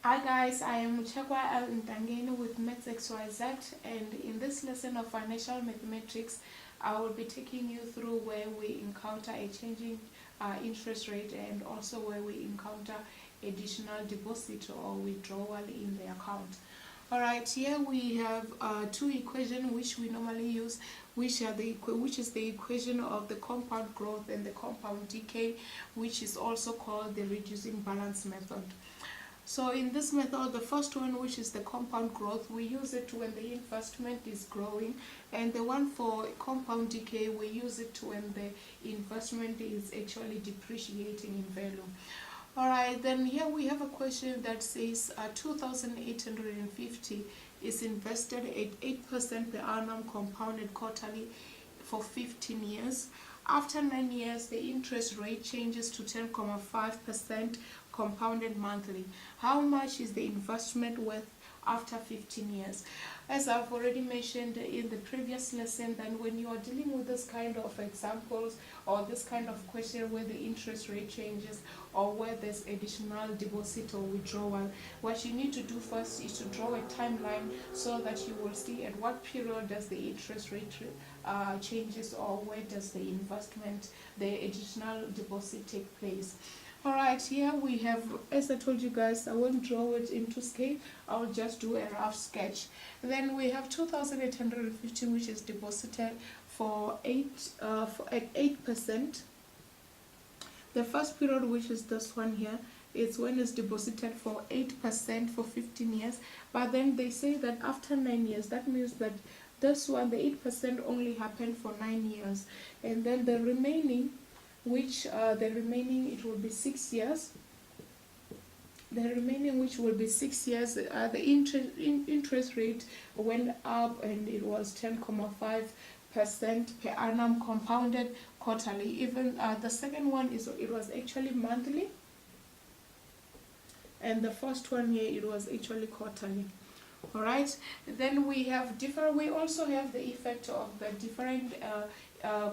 Hi guys, I am Muchakwa L. Ntangeni with Maths XYZ, and in this lesson of financial mathematics, I will be taking you through where we encounter a changing interest rate and also where we encounter additional deposit or withdrawal in the account. Alright, here we have two equations which we normally use, which is the equation of the compound growth and the compound decay, which is also called the reducing balance method. So in this method, the first one, which is the compound growth, we use it when the investment is growing, and the one for compound decay, we use it when the investment is actually depreciating in value. Alright, then here we have a question that says 2,850 is invested at 8% per annum compounded quarterly for 15 years. After 9 years, the interest rate changes to 10.5% compounded monthly. How much is the investment worth after 15 years? As I've already mentioned in the previous lesson, then when you are dealing with this kind of examples or this kind of question where the interest rate changes or where there's additional deposit or withdrawal, what you need to do first is to draw a timeline so that you will see at what period does the interest rate changes or where does the investment, the additional deposit take place. Alright, here we have, as I told you guys, I won't draw it into scale, I'll just do a rough sketch. Then we have 2,850, which is deposited at 8%. The first period, which is this one here, is when it's deposited for 8% for 15 years. But then they say that after 9 years, that means that this one, the 8% only happened for 9 years. And then the remaining, it will be 6 years. The remaining, which will be 6 years, the interest rate went up and it was 10.5% per annum compounded quarterly. Even the second one it was actually monthly, and the first one here it was actually quarterly. Alright, then we also have the effect of the different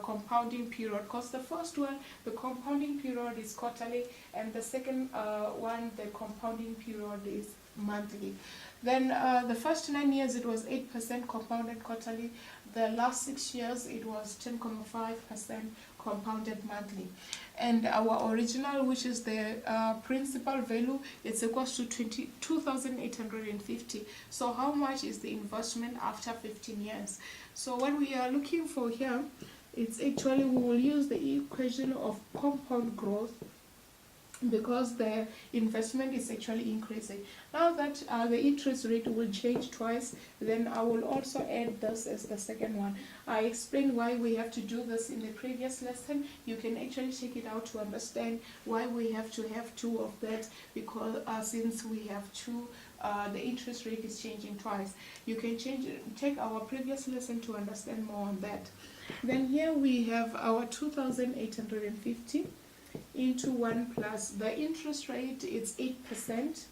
compounding period, because the first one, the compounding period is quarterly, and the second one, the compounding period is monthly. Then the first 9 years it was 8% compounded quarterly. The last 6 years it was 10.5% compounded monthly. And our original, which is the principal value, it's equals to 22,850. So how much is the investment after 15 years? So what we are looking for here, it's actually, we will use the equation of compound growth, because the investment is actually increasing. Now that the interest rate will change twice, then I will also add this as the second one. I explained why we have to do this in the previous lesson. You can actually check it out to understand why we have to have two of that, because since we have two, the interest rate is changing twice. You can take our previous lesson to understand more on that. Then here we have our 2,850 into 1 plus the interest rate, it's 8%,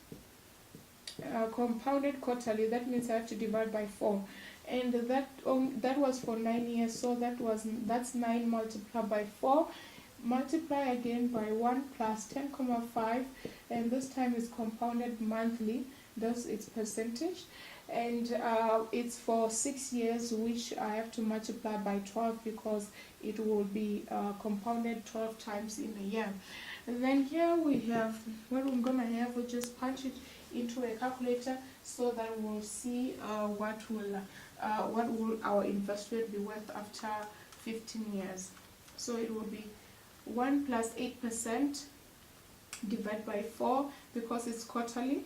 compounded quarterly. That means I have to divide by 4, and that was for 9 years, so that's 9 multiplied by 4, multiply again by 1 plus 10.5, and this time is compounded monthly, thus it's percentage, and it's for 6 years, which I have to multiply by 12 because it will be compounded 12 times in a year. And then here we have what we're gonna have. We'll just punch it into a calculator so that we'll see what will our investment be worth after 15 years. So it will be 1 plus 8% divided by 4 because it's quarterly,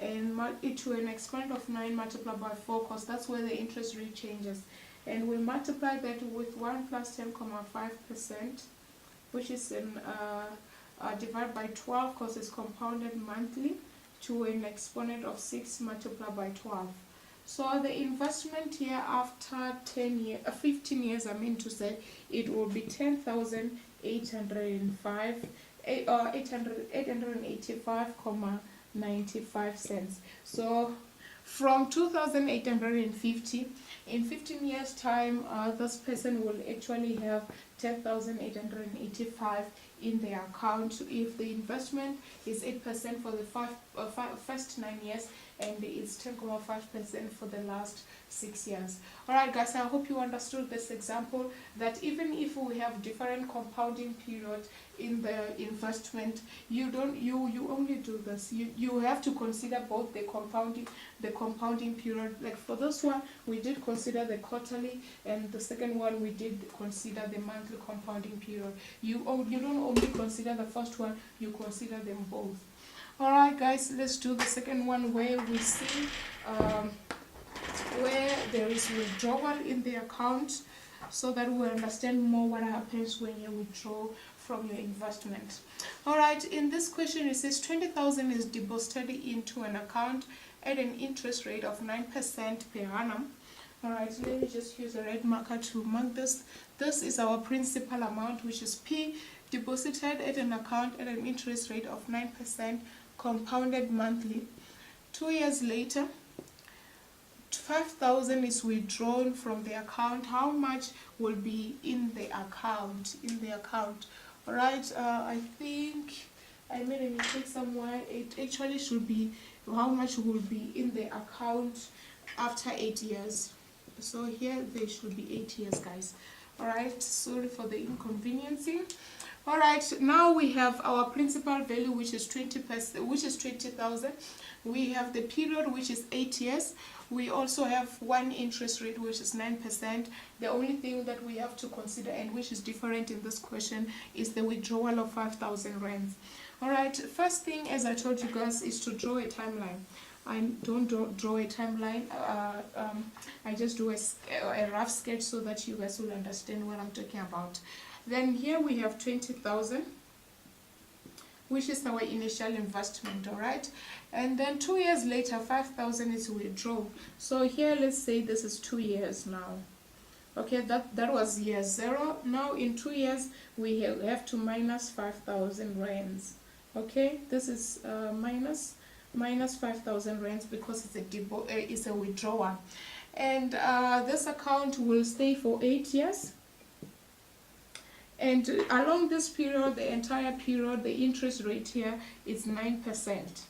and it to an exponent of 9 multiplied by 4, because that's where the interest rate changes. And we multiply that with 1 plus 10.5%, which is divided by 12 because it's compounded monthly, to an exponent of 6 multiplied by 12. So the investment here after 15 years, I mean to say, it will be 10,885.95 cents. So from 2,850, in 15 years time, this person will actually have 10,885 in their account. If the investment is 8% for the first 9 years, and it's 10.5% for the last 6 years. Alright guys, I hope you understood this example, that even if we have different compounding periods in the investment, you only do this. You have to consider both the compounding period. Like for this one, we did consider the quarterly, and the second one we did consider the monthly compounding period. You don't only consider the first one, you consider them both. Alright guys, let's do the second one, where we see where there is withdrawal in the account, so that we understand more what happens when you withdraw from your investment. Alright, in this question it says 20,000 is deposited into an account at an interest rate of 9% per annum. Alright, so let me just use a red marker to mark this. This is our principal amount, which is P, deposited at an account at an interest rate of 9% compounded monthly. 2 years later, 5,000 is withdrawn from the account. How much will be in the account? Alright, I think I made a mistake somewhere. It actually should be how much will be in the account after 8 years. So here they should be 8 years, guys. Alright, sorry for the inconveniencing. Alright, now we have our principal value, which is 20%, which is 20,000. We have the period, which is 8 years. We also have one interest rate, which is 9%. The only thing that we have to consider, and which is different in this question, is the withdrawal of 5,000 rands. Alright, first thing, as I told you guys, is to draw a timeline. I don't draw a timeline. I just do a rough sketch so that you guys will understand what I'm talking about. Then here we have 20,000, which is our initial investment, alright? And then 2 years later, 5,000 is withdrawn. So here, let's say this is 2 years now. Okay, that was year 0. Now in 2 years, we have to minus 5,000 rands. Okay, this is minus 5,000 rands because it's a withdrawal. And this account will stay for 8 years. And along this period, the entire period, the interest rate here is 9%.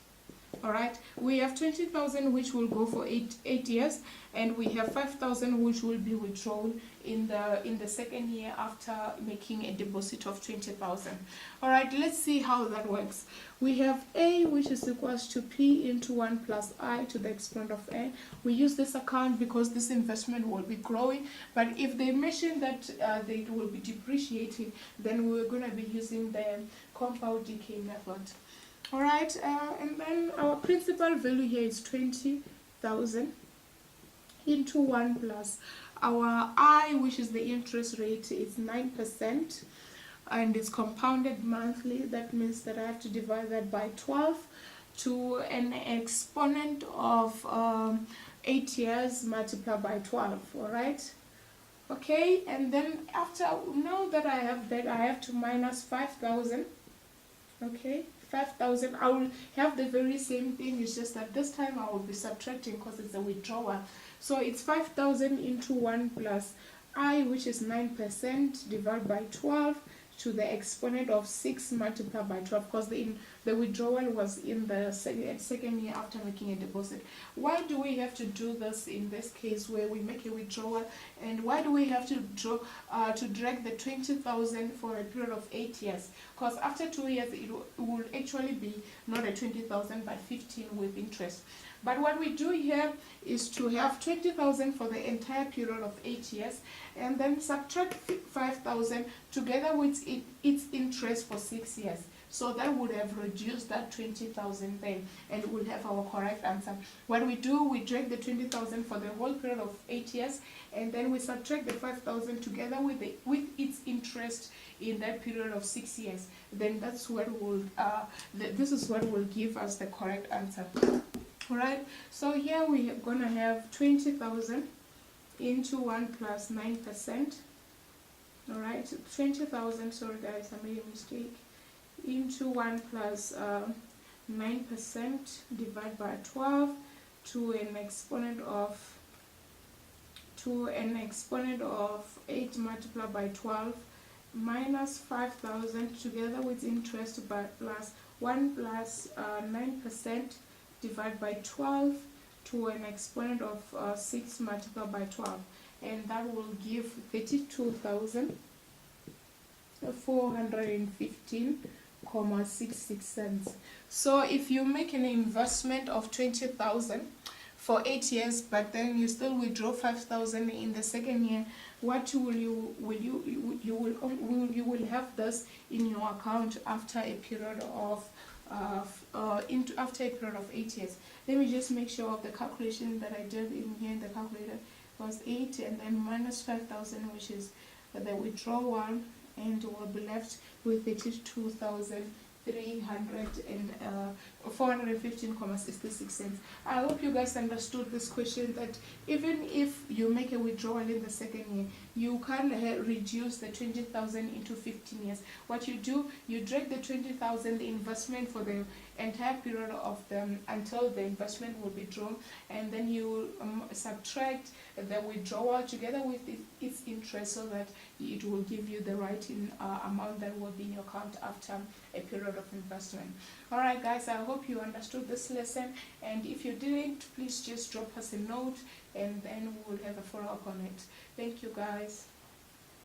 Alright, we have 20,000 which will go for 8 years, and we have 5,000 which will be withdrawn in the second year after making a deposit of 20,000. Alright, let's see how that works. We have A, which is equals to P into 1 plus I to the exponent of N. We use this account because this investment will be growing, but if they mention that they will be depreciating, then we're going to be using the compound decay method. Alright, and then our principal value here is 20,000 into 1 plus our I, which is the interest rate, is 9%, and it's compounded monthly. That means that I have to divide that by 12 to an exponent of 8 years multiplied by 12. Alright, okay, and then now that I have that, I have to minus 5,000. Okay, 5,000. I will have the very same thing, it's just that this time I will be subtracting because it's a withdrawal. So it's 5,000 into 1 plus I, which is 9%, divided by 12 to the exponent of 6 multiplied by 12, because the withdrawal was in the second year after making a deposit. Why do we have to do this in this case where we make a withdrawal, and why do we have to drag the 20,000 for a period of 8 years? Because after 2 years it will actually be not a 20,000 but 15 with interest. But what we do here is to have 20,000 for the entire period of 8 years, and then subtract 5,000 together with its interest for 6 years. So that would have reduced that 20,000 then, and we'll have our correct answer. What we do, we drag the 20,000 for the whole period of 8 years, and then we subtract the 5,000 together with its interest in that period of 6 years. Then that's what will this is what will give us the correct answer. Alright, so here we are gonna have 20,000 into 1 plus 9%. Alright, 20,000, sorry guys, I made a mistake, into 1 plus 9% divided by 12 to an exponent of 8 multiplied by 12, minus 5,000 together with interest plus 1 plus 9% divided by 12 to an exponent of 6 multiplied by 12, and that will give 32,415.66 cents. So if you make an investment of 20,000 for 8 years, but then you still withdraw 5,000 in the second year, what will you will have this in your account after a period of after a period of 8 years. Let me just make sure of the calculation that I did in here in the calculator. Was 8 and then minus 5,000, which is the withdrawal, and we'll be left with 415.66 cents. I hope you guys understood this question, that even if you make a withdrawal in the second year, you can reduce the 20,000 into 15 years. What you do, you drag the 20,000 investment for the entire period of them until the investment will be drawn, and then you subtract the withdrawal together with its interest, so that it will give you the right amount that will be in your account after a period of investment. Alright guys, I hope you understood this lesson, and if you didn't, please just drop us a note and then we'll have a follow-up on it. Thank you guys.